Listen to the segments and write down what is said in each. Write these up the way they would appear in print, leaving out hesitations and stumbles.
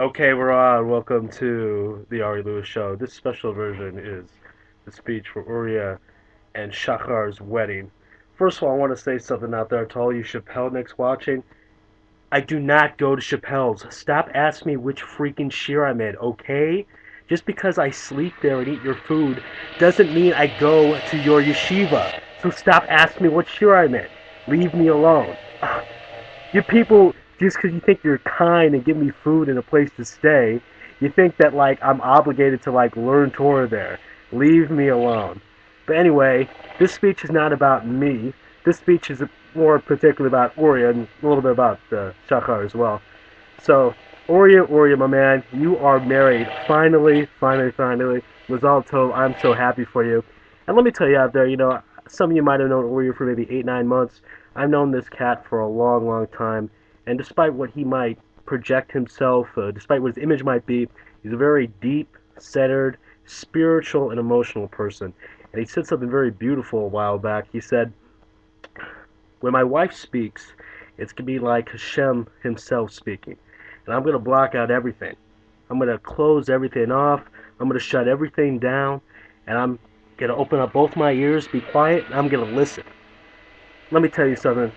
Okay, we're on. Welcome to the Ari Lewis Show. This special version is the speech for Uriah and Shachar's wedding. First of all, I want to say something out there to all you Chappelle watching. I do not go to Chappelle's. Stop asking me which freaking shiur I'm in, okay? Just because I sleep there and eat your food doesn't mean I go to your yeshiva. So stop asking me what shiur I'm in. Leave me alone. You people, just because you think you're kind and give me food and a place to stay, you think that like I'm obligated to like learn Torah there. Leave me alone. But anyway, this speech is not about me. This speech is more particularly about Uriah and a little bit about Shachar as well. So, Uriah, my man, you are married. Finally, finally, finally. Mazal Tov, I'm so happy for you. And let me tell you out there, some of you might have known Uriah for maybe 8, 9 months. I've known this cat for a long, long time. And despite what he might project himself, despite what his image might be, he's a very deep, centered, spiritual, and emotional person. And he said something very beautiful a while back. He said, when my wife speaks, it's going to be like Hashem himself speaking. And I'm going to block out everything. I'm going to close everything off. I'm going to shut everything down. And I'm going to open up both my ears, be quiet, and I'm going to listen. Let me tell you something.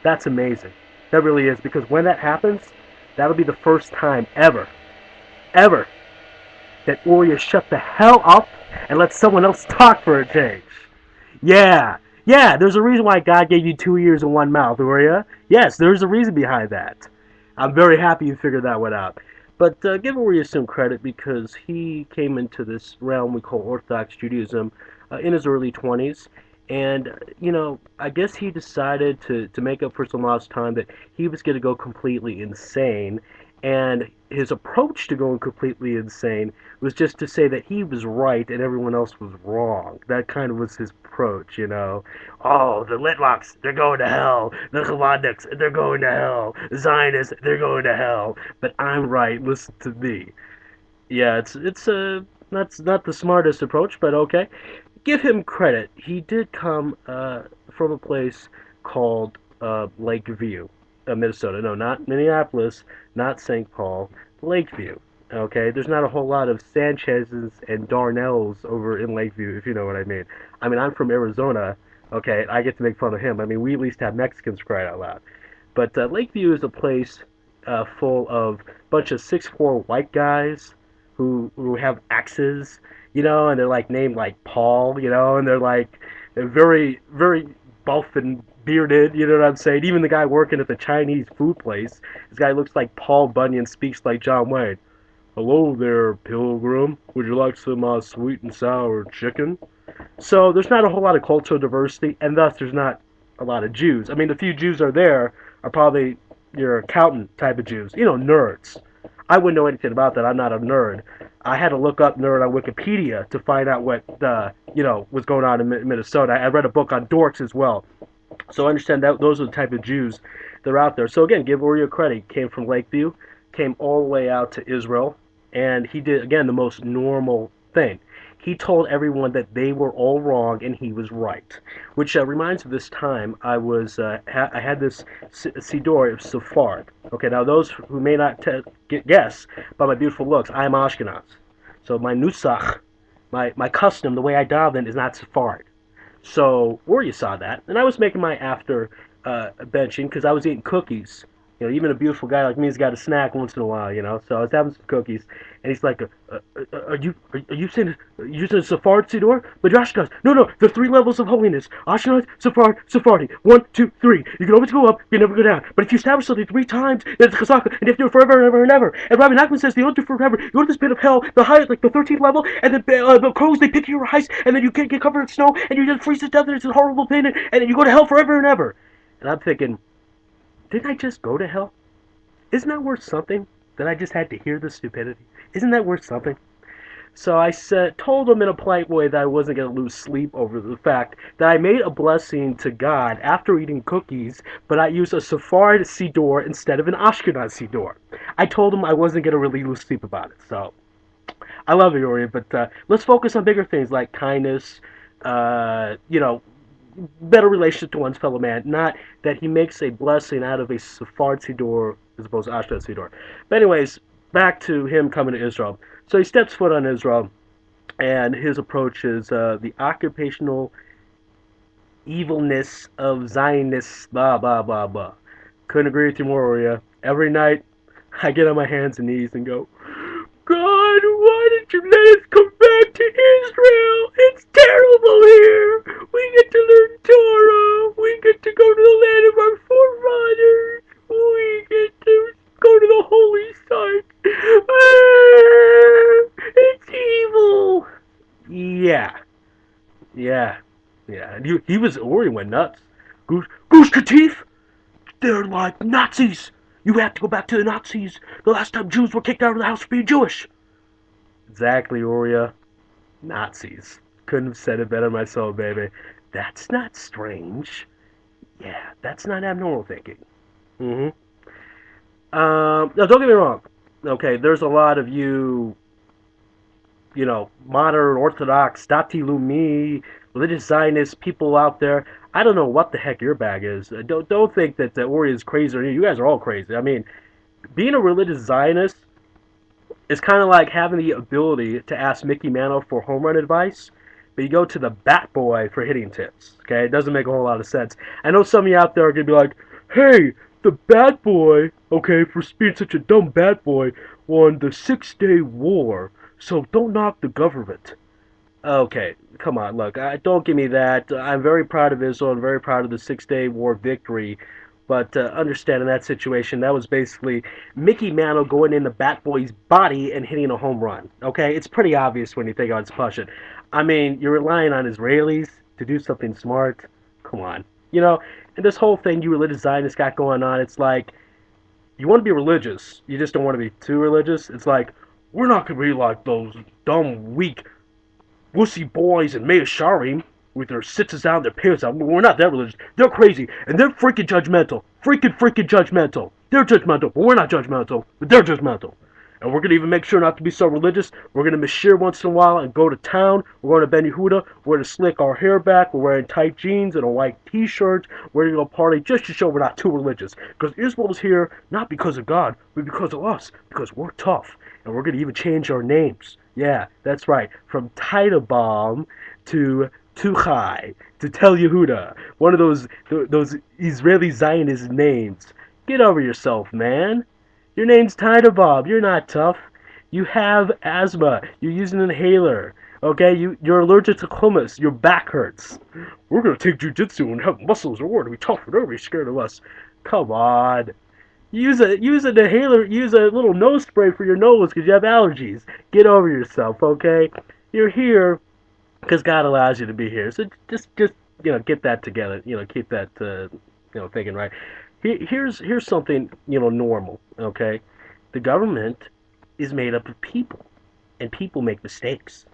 That's amazing. That really is. Because when that happens, that'll be the first time ever, that Uriah shut the hell up and let someone else talk for a change. Yeah. Yeah, there's a reason why God gave you 2 ears and one mouth, Uriah. Yes, there's a reason behind that. I'm very happy you figured that one out. But give Uriah some credit because he came into this realm we call Orthodox Judaism in his early 20s. And, I guess he decided to make up for some lost time that he was going to go completely insane. And his approach to going completely insane was just to say that he was right and everyone else was wrong. That kind of was his approach. Oh, the Litlocks, they're going to hell. The Chavadniks, they're going to hell. The Zionists, they're going to hell. But I'm right, listen to me. Yeah, it's that's not the smartest approach, but okay. Give him credit. He did come from a place called Lakeview, Minnesota. No, not Minneapolis, not St. Paul, Lakeview. Okay, there's not a whole lot of Sanchez's and Darnells over in Lakeview, if you know what I mean. I mean, I'm from Arizona. Okay, I get to make fun of him. I mean, we at least have Mexicans crying out loud. But Lakeview is a place full of a bunch of 6'4" white guys who have axes, and they're like named like Paul, and they're very very buff and bearded. You know what I'm saying? Even the guy working at the Chinese food place, this guy looks like Paul Bunyan, speaks like John Wayne. Hello there, pilgrim. Would you like some sweet and sour chicken? So there's not a whole lot of cultural diversity, and thus there's not a lot of Jews. I mean, the few Jews are there are probably your accountant type of Jews, nerds. I wouldn't know anything about that. I'm not a nerd. I had to look up nerd on Wikipedia to find out what was going on in Minnesota. I read a book on dorks as well, so I understand that those are the type of Jews that are out there. So again, give Uriah credit. He came from Lakeview, came all the way out to Israel, and he did again the most normal thing. He told everyone that they were all wrong and he was right, which reminds me of this time I had this Sidor of Sephard. Okay, now those who may not guess by my beautiful looks, I am Ashkenaz. So my nusach, my custom, the way I dialed in is not Sephard. So Uriah saw that, and I was making my after benching because I was eating cookies. Even a beautiful guy like me has got a snack once in a while. So I was having some cookies, and he's like, "Are you saying Sephard Sidor?" But Josh does. No, there are 3 levels of holiness: Ashkenaz, Sephard, Sephardi. 1, 2, 3. You can always go up, you never go down. But if you establish something 3 times, then it's chazaka, and you have to do it forever and ever and ever. And Rabbi Nachman says, "You don't do it forever. You go to this pit of hell, the highest, like the 13th level, and the crows they pick your eyes, and then you get covered in snow, and you just freeze to death, and it's a horrible pain, and then you go to hell forever and ever." And I'm thinking, didn't I just go to hell? Isn't that worth something? That I just had to hear this stupidity? Isn't that worth something? So I told him in a polite way that I wasn't going to lose sleep over the fact that I made a blessing to God after eating cookies, but I used a Sephard Sidor instead of an Ashkenaz Sidor. I told him I wasn't going to really lose sleep about it. So I love you, Uriah, but let's focus on bigger things like kindness, uh, you know, better relationship to one's fellow man, not that he makes a blessing out of a Sephard Sidor as opposed to Ashkenaz Sidor. But anyways, back to him coming to Israel. So he steps foot on Israel, and his approach is the occupational evilness of Zionists, blah, blah, blah, blah. Couldn't agree with you more, Oria. Every night, I get on my hands and knees and go, God, why did you let us come back to Israel? It's terrible here. We get to learn Torah. We get to go to the land of our forefathers. We get to go to the holy site. It's evil. Yeah, yeah, yeah. And he was, Ori went nuts. Goose Katif, they're like Nazis. You have to go back to the Nazis. The last time Jews were kicked out of the house for being Jewish. Exactly, Oria. Nazis. Couldn't have said it better myself, baby. That's not strange. Yeah, that's not abnormal thinking. Mm-hmm. Now, don't get me wrong. Okay, there's a lot of modern Orthodox, Dati Lumi, religious Zionist people out there. I don't know what the heck your bag is. Don't think that Ori is crazy or you guys are all crazy. I mean, being a religious Zionist is kind of like having the ability to ask Mickey Mantle for home run advice, but you go to the bat boy for hitting tips. Okay, it doesn't make a whole lot of sense. I know some of you out there are gonna be like, "Hey, the bat boy, okay, for being such a dumb bat boy, won the 6-Day War, so don't knock the government." Okay, come on, look, don't give me that. I'm very proud of Israel. I'm very proud of the 6-Day War victory. But understand in that situation, that was basically Mickey Mantle going in the Bat Boy's body and hitting a home run. Okay, it's pretty obvious when you think about Spushin. I mean, you're relying on Israelis to do something smart. Come on, and this whole thing you religious Zionists got going on, it's like you want to be religious, you just don't want to be too religious. It's like we're not gonna be like those dumb, weak wussy boys in Mea Sharim with their sitters out, their pants out. We're not that religious. They're crazy, and they're freaking judgmental. Freaking judgmental. They're judgmental, but we're not judgmental, but they're judgmental. And we're going to even make sure not to be so religious. We're going to mashir once in a while and go to town. We're going to Ben Yehuda. We're going to slick our hair back. We're wearing tight jeans and a white t-shirt. We're going to go party just to show we're not too religious. Because Israel's here not because of God, but because of us. Because we're tough. And we're going to even change our names. Yeah, that's right. From Teitelbaum to Tuchai to Tel Yehuda. One of those Israeli Zionist names. Get over yourself, man. Your name's Teitelbaum. You're not tough. You have asthma. You're using an inhaler. Okay, you're allergic to hummus. Your back hurts. We're gonna take jujitsu and have muscles. We're gonna be tough. Don't be scared of us. Come on. Use an inhaler. Use a little nose spray for your nose because you have allergies. Get over yourself, okay? You're here because God allows you to be here. So just get that together. Keep that thinking right. Here's something normal. Okay, the government is made up of people, and people make mistakes.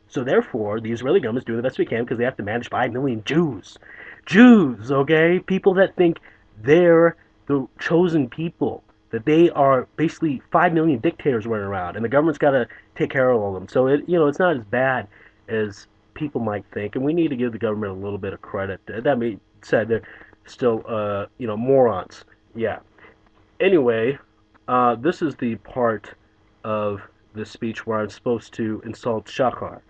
So therefore, the Israeli government is doing the best we can because they have to manage 5 million Jews. Jews, okay, people that think they're the chosen people, that they are basically 5 million dictators running around, and the government's got to take care of all of them. So it's not as bad as people might think, and we need to give the government a little bit of credit. That being said, they're still morons. Yeah. Anyway, this is the part of the speech where I'm supposed to insult Shachar,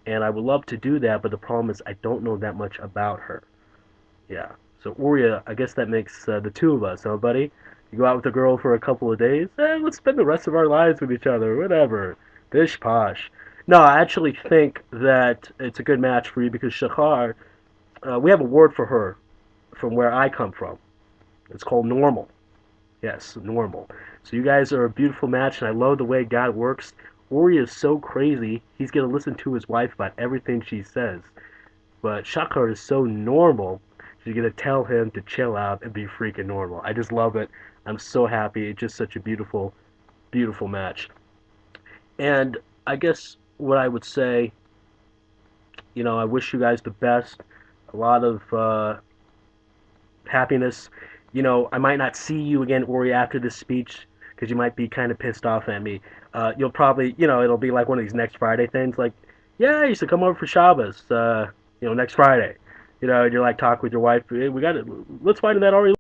and I would love to do that, but the problem is I don't know that much about her. Yeah. So Uria, I guess that makes the two of us, huh, buddy? You go out with a girl for a couple of days, let's spend the rest of our lives with each other, whatever. Bish posh. No, I actually think that it's a good match for you because Shachar, we have a word for her from where I come from. It's called normal. Yes, normal. So you guys are a beautiful match, and I love the way God works. Ori is so crazy, he's going to listen to his wife about everything she says. But Shachar is so normal, she's going to tell him to chill out and be freaking normal. I just love it. I'm so happy. It's just such a beautiful, beautiful match. And I guess what I would say, I wish you guys the best. A lot of happiness. I might not see you again, Ori, after this speech because you might be kind of pissed off at me. You'll probably, it'll be like one of these next Friday things, like, yeah, I used to come over for Shabbos, next Friday. And you're like talking with your wife. Hey, let's find that Ari